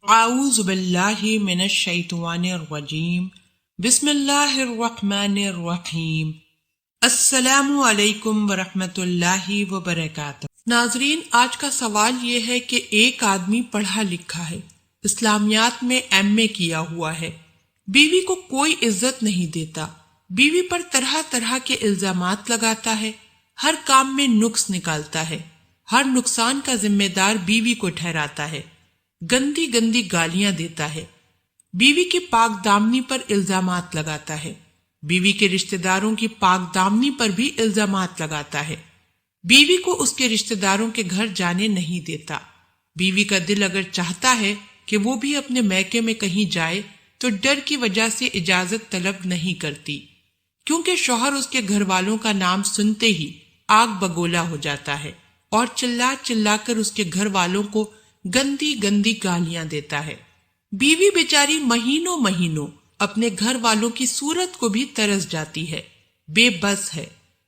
اعوذ باللہ من الشیطان الرجیم بسم اللہ الرحمن الرحیم السلام علیکم ورحمۃ اللہ وبرکاتہ۔ ناظرین، آج کا سوال یہ ہے کہ ایک آدمی پڑھا لکھا ہے، اسلامیات میں ایم اے کیا ہوا ہے، بیوی کو کوئی عزت نہیں دیتا، بیوی پر طرح طرح کے الزامات لگاتا ہے، ہر کام میں نقص نکالتا ہے، ہر نقصان کا ذمہ دار بیوی کو ٹھہراتا ہے، گندی گندی گالیاں دیتا ہے، بیوی کی پاک دامنی پر الزامات لگاتا ہے، بیوی کے رشتہ داروں کی پاک دامنی پر بھی الزامات لگاتا ہے، بیوی کو اس کے رشتہ داروں کے گھر جانے نہیں دیتا، بیوی کا دل اگر چاہتا ہے کہ وہ بھی اپنے میکے میں کہیں جائے تو ڈر کی وجہ سے اجازت طلب نہیں کرتی، کیونکہ شوہر اس کے گھر والوں کا نام سنتے ہی آگ بگولا ہو جاتا ہے اور چلا چلا کر اس کے گھر والوں کو گندی گندی گالیاں دیتا ہے۔ بیوی بیچاری مہینوں مہینوں اپنے گھر والوں کی صورت کو بھی ترس جاتی ہے، بے بس ہے،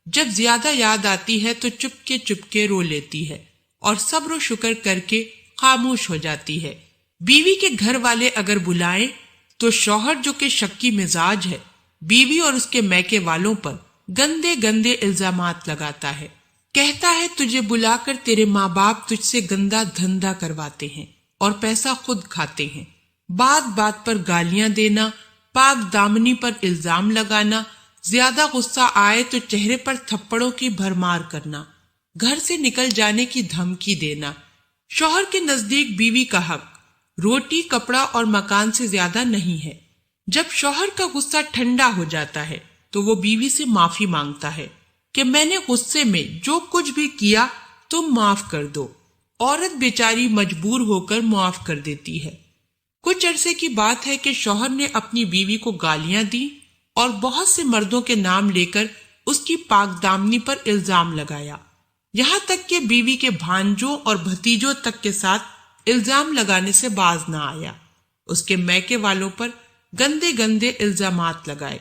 جب زیادہ یاد آتی ہے تو چپ کے رو لیتی ہے اور صبر و شکر کر کے خاموش ہو جاتی ہے۔ بیوی کے گھر والے اگر بلائیں تو شوہر جو کہ شکی مزاج ہے، بیوی اور اس کے میکے والوں پر گندے گندے الزامات لگاتا ہے، کہتا ہے تجھے بلا کر تیرے ماں باپ تجھ سے گندا دھندا کرواتے ہیں اور پیسہ خود کھاتے ہیں، بات بات پر گالیاں دینا، پاک دامنی پر الزام لگانا، زیادہ غصہ آئے تو چہرے پر تھپڑوں کی بھرمار کرنا، گھر سے نکل جانے کی دھمکی دینا۔ شوہر کے نزدیک بیوی کا حق روٹی کپڑا اور مکان سے زیادہ نہیں ہے۔ جب شوہر کا غصہ ٹھنڈا ہو جاتا ہے تو وہ بیوی سے معافی مانگتا ہے کہ میں نے غصے میں جو کچھ بھی کیا تم معاف کر دو۔ عورت بیچاری مجبور ہو کر معاف کر دیتی ہے۔ کچھ عرصے کی بات ہے کہ شوہر نے اپنی بیوی کو گالیاں دی اور بہت سے مردوں کے نام لے کر اس کی پاک دامنی پر الزام لگایا، یہاں تک کہ بیوی کے بھانجوں اور بھتیجوں تک کے ساتھ الزام لگانے سے باز نہ آیا، اس کے میکے والوں پر گندے گندے الزامات لگائے۔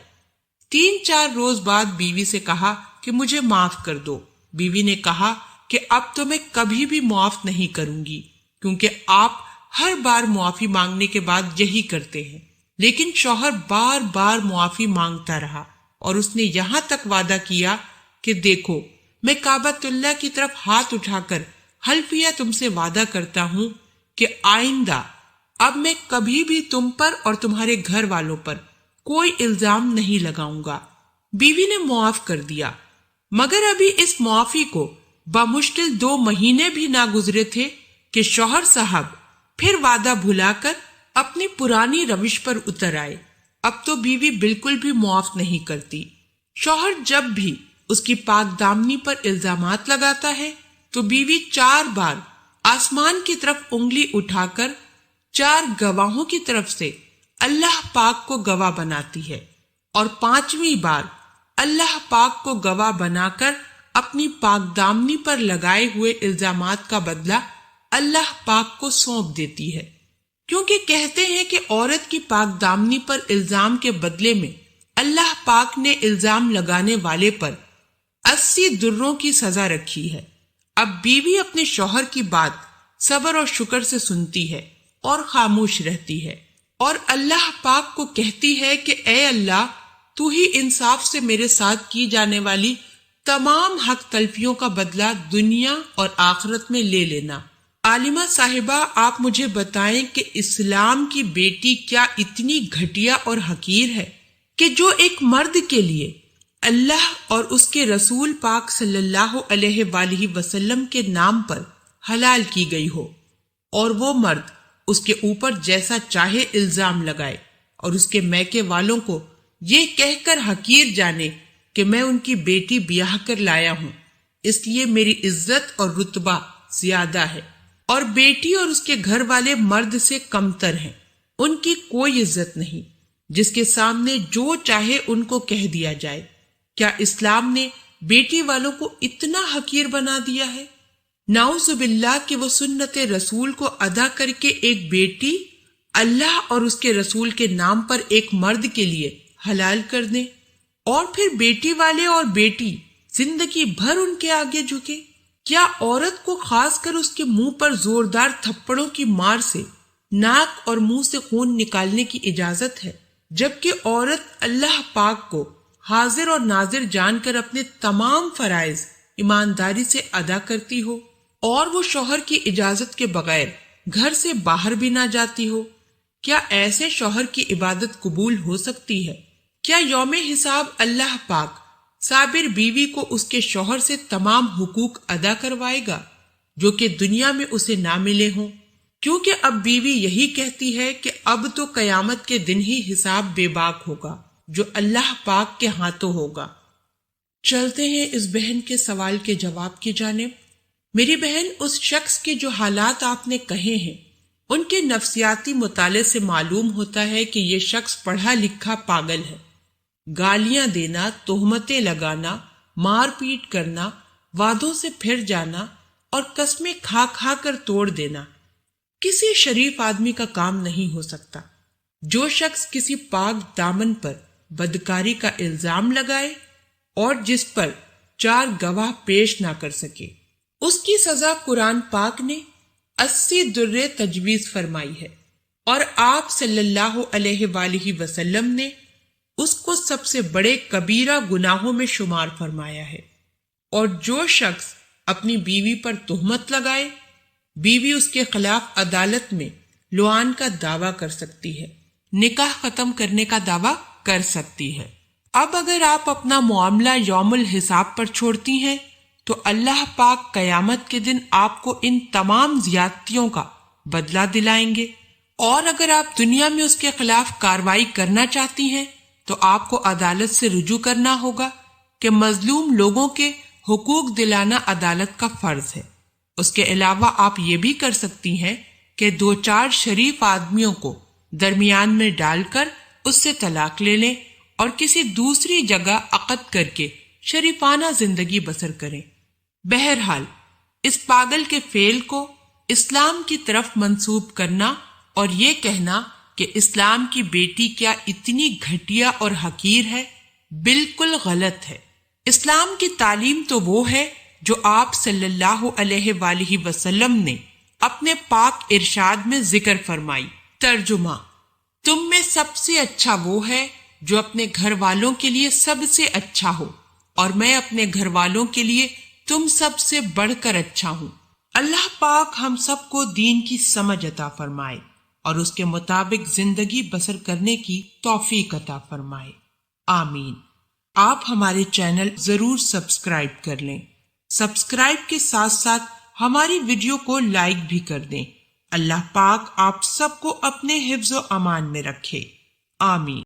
3-4 روز بعد بیوی سے کہا کہ مجھے معاف کر دو۔ بیوی نے کہا کہ اب تو میں کبھی بھی معاف نہیں کروں گی، کیونکہ آپ ہر بار معافی مانگنے کے بعد یہی کرتے ہیں۔ لیکن شوہر بار بار معافی مانگتا رہا اور اس نے یہاں تک وعدہ کیا کہ دیکھو، میں کعبۃ اللہ کی طرف ہاتھ اٹھا کر حلفیہ تم سے وعدہ کرتا ہوں کہ آئندہ اب میں کبھی بھی تم پر اور تمہارے گھر والوں پر کوئی الزام نہیں لگاؤں گا۔ بیوی نے معاف کر دیا، مگر ابھی اس معافی کو بمشکل 2 مہینے بھی نہ گزرے تھے کہ شوہر صاحب پھر وعدہ بھلا کر اپنی پرانی روش پر اتر آئے۔ اب تو بیوی بالکل بھی معاف نہیں کرتی۔ شوہر جب بھی اس کی پاک دامنی پر الزامات لگاتا ہے تو بیوی 4 بار آسمان کی طرف انگلی اٹھا کر 4 گواہوں کی طرف سے اللہ پاک کو گواہ بناتی ہے اور 5ویں بار اللہ پاک کو گواہ بنا کر اپنی پاک دامنی پر لگائے ہوئے الزامات کا بدلہ اللہ پاک کو سونپ دیتی ہے، کیونکہ کہتے ہیں کہ عورت کی پاک دامنی پر الزام کے بدلے میں اللہ پاک نے الزام لگانے والے پر 80 دروں کی سزا رکھی ہے۔ اب بیوی اپنے شوہر کی بات صبر اور شکر سے سنتی ہے اور خاموش رہتی ہے اور اللہ پاک کو کہتی ہے کہ اے اللہ، تو ہی انصاف سے میرے ساتھ کی جانے والی تمام حق تلفیوں کا بدلہ دنیا اور آخرت میں لے لینا۔ عالمہ صاحبہ، آپ مجھے بتائیں کہ اسلام کی بیٹی کیا اتنی گھٹیا اور حقیر ہے کہ جو ایک مرد کے لیے اللہ اور اس کے رسول پاک صلی اللہ علیہ وآلہ وسلم کے نام پر حلال کی گئی ہو، اور وہ مرد اس کے اوپر جیسا چاہے الزام لگائے اور اس کے میکے والوں کو یہ کہہ کر حقیر جانے کہ میں ان کی بیٹی بیاہ کر لایا ہوں، اس لیے میری عزت اور رتبہ زیادہ ہے، اور بیٹی اور اس کے گھر والے مرد سے کمتر ہیں، ان کی کوئی عزت نہیں، جس کے سامنے جو چاہے ان کو کہہ دیا جائے۔ کیا اسلام نے بیٹی والوں کو اتنا حقیر بنا دیا ہے؟ نعوذ باللہ کہ وہ سنت رسول کو ادا کر کے ایک بیٹی اللہ اور اس کے رسول کے نام پر ایک مرد کے لیے حلال کر دیں، اور پھر بیٹی والے اور بیٹی زندگی بھر ان کے آگے جھکے۔ کیا عورت کو خاص کر اس کے منہ پر زوردار تھپڑوں کی مار سے ناک اور منہ سے خون نکالنے کی اجازت ہے، جبکہ عورت اللہ پاک کو حاضر اور ناظر جان کر اپنے تمام فرائض ایمانداری سے ادا کرتی ہو اور وہ شوہر کی اجازت کے بغیر گھر سے باہر بھی نہ جاتی ہو، کیا ایسے شوہر کی عبادت قبول ہو سکتی ہے؟ کیا یوم حساب اللہ پاک صابر بیوی کو اس کے شوہر سے تمام حقوق ادا کروائے گا جو کہ دنیا میں اسے نہ ملے ہوں؟ کیونکہ اب بیوی یہی کہتی ہے کہ اب تو قیامت کے دن ہی حساب بے باک ہوگا جو اللہ پاک کے ہاتھوں ہوگا۔ چلتے ہیں اس بہن کے سوال کے جواب کی جانب۔ میری بہن، اس شخص کے جو حالات آپ نے کہے ہیں ان کے نفسیاتی مطالعے سے معلوم ہوتا ہے کہ یہ شخص پڑھا لکھا پاگل ہے۔ گالیاں دینا، تہمتیں لگانا، مار پیٹ کرنا، وعدوں سے پھر جانا اور قسمیں کھا کھا کر توڑ دینا کسی شریف آدمی کا کام نہیں ہو سکتا۔ جو شخص کسی پاک دامن پر بدکاری کا الزام لگائے اور جس پر 4 گواہ پیش نہ کر سکے، اس کی سزا قرآن پاک نے 80 درے تجویز فرمائی ہے، اور آپ صلی اللہ علیہ وآلہ وسلم نے اس کو سب سے بڑے کبیرہ گناہوں میں شمار فرمایا ہے۔ اور جو شخص اپنی بیوی پر تہمت لگائے، بیوی اس کے خلاف عدالت میں لعان کا دعویٰ کر سکتی ہے، نکاح ختم کرنے کا دعویٰ کر سکتی ہے۔ اب اگر آپ اپنا معاملہ یوم الحساب پر چھوڑتی ہیں تو اللہ پاک قیامت کے دن آپ کو ان تمام زیادتیوں کا بدلہ دلائیں گے، اور اگر آپ دنیا میں اس کے خلاف کارروائی کرنا چاہتی ہیں تو آپ کو عدالت سے رجوع کرنا ہوگا کہ مظلوم لوگوں کے حقوق دلانا عدالت کا فرض ہے۔ اس کے علاوہ آپ یہ بھی کر سکتی ہیں کہ 2-4 شریف آدمیوں کو درمیان میں ڈال کر اس سے طلاق لے لیں اور کسی دوسری جگہ عقد کر کے شریفانہ زندگی بسر کریں۔ بہرحال اس پاگل کے فعل کو اسلام کی طرف منسوب کرنا اور یہ کہنا کہ اسلام کی بیٹی کیا اتنی گھٹیا اور حقیر ہے، بالکل غلط ہے۔ اسلام کی تعلیم تو وہ ہے جو آپ صلی اللہ علیہ وآلہ وسلم نے اپنے پاک ارشاد میں ذکر فرمائی۔ ترجمہ: تم میں سب سے اچھا وہ ہے جو اپنے گھر والوں کے لیے سب سے اچھا ہو، اور میں اپنے گھر والوں کے لیے تم سب سے بڑھ کر اچھا ہوں۔ اللہ پاک ہم سب کو دین کی سمجھ عطا فرمائے اور اس کے مطابق زندگی بسر کرنے کی توفیق عطا فرمائے، آمین۔ آپ ہمارے چینل ضرور سبسکرائب کر لیں۔ سبسکرائب کے ساتھ ساتھ ہماری ویڈیو کو لائک بھی کر دیں۔ اللہ پاک آپ سب کو اپنے حفظ و امان میں رکھے، آمین۔